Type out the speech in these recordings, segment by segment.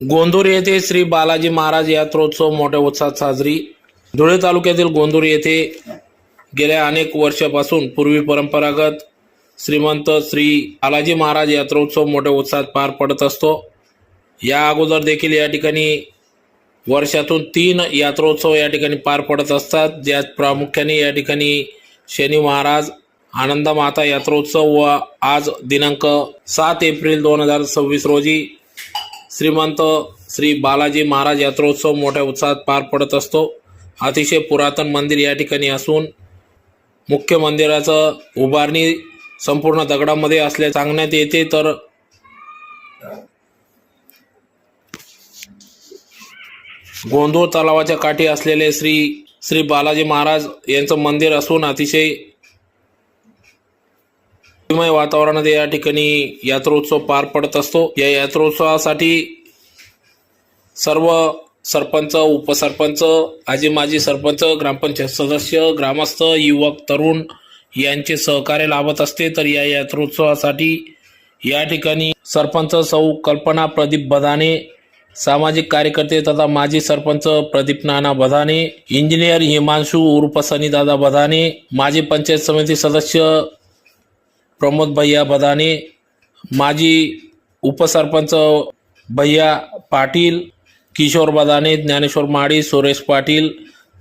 गोंदूर येथे श्री बालाजी महाराज यात्रोत्सव मोठ्या उत्साहात साजरी. धुळे तालुक्यातील गोंदूर येथे गेल्या अनेक वर्षापासून पूर्वी परंपरागत श्रीमंत श्री बालाजी महाराज यात्रोत्सव मोठ्या उत्साहात पार पडत असतो. या अगोदर देखील या ठिकाणी वर्षातून 3 यात्रोत्सव या ठिकाणी पार पडत असतात, ज्यात प्रामुख्याने या ठिकाणी शनी महाराज आनंद माता यात्रोत्सव व आज दिनांक 7 एप्रिल 2026 रोजी श्रीमंत श्री बालाजी महाराज यात्रोत्सव मोठ्या उत्साहात पार पडत असतो. अतिशय पुरातन मंदिर या ठिकाणी असून मुख्य मंदिराचं उभारणी संपूर्ण दगडामध्ये असल्या सांगण्यात येते. तर गोंदूर तलावाच्या काठी असलेले श्री बालाजी महाराज यांचं मंदिर असून अतिशय वातावरणात या ठिकाणी यात्रोत्सव पार पडत असतो. या यात्रोत्सवासाठी सर्व सरपंच, उपसरपंच, आजी माजी सरपंच, ग्रामपंचायत सदस्य, ग्रामस्थ, युवक, तरुण यांचे सहकार्य लाभत असते. तर या यात्रोत्सवासाठी या ठिकाणी सरपंच सौ कल्पना प्रदीप बधाने, सामाजिक कार्यकर्ते तथा माजी सरपंच प्रदीप नाना बधाने, इंजिनियर हिमांशु उर्फ सनीदादा बधाने, माजी पंचायत समिती सदस्य प्रमोद भैया बधाने, माजी उपसरपंच भैया पाटील, किशोर बधाने, ज्ञानेश्वर माडी, सुरेश पाटील,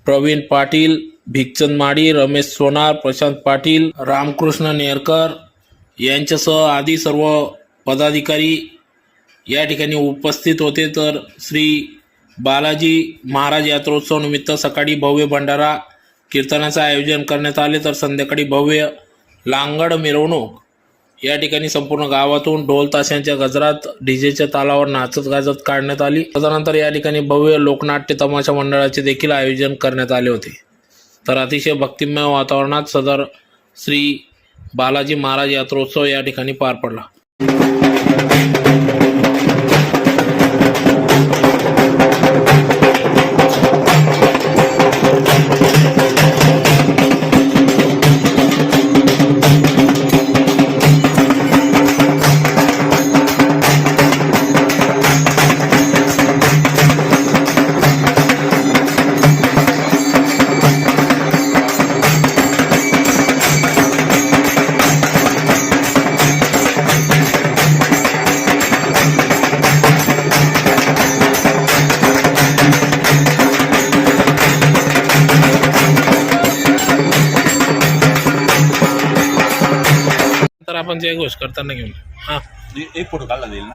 प्रवीण पाटील, भिकचंद माडी, रमेश सोनार, प्रशांत पाटील, रामकृष्ण नेरकर यांच्यासह आदी सर्व पदाधिकारी या ठिकाणी उपस्थित होते. तर श्री बालाजी महाराज यात्रोत्सव निमित्त सकाळी भव्य भंडारा कीर्तनाचं आयोजन करण्यात आले. तर संध्याकाळी भव्य लांगड मिरवणूक या ठिकाणी संपूर्ण गावातून ढोल ताशांच्या गजरात डीजेच्या तालावर नाचत गाजत काढण्यात आली. तदनंतर या ठिकाणी भव्य लोकनाट्य तमाशा मंडळाचे देखील आयोजन करण्यात आले होते. तर अतिशय भक्तिमय वातावरणात सदर श्री बालाजी महाराज यात्रोत्सव या ठिकाणी पार पडला. तर आपण जे गोष्ट करताना घेऊन एक फोटो काढला जाईल ना.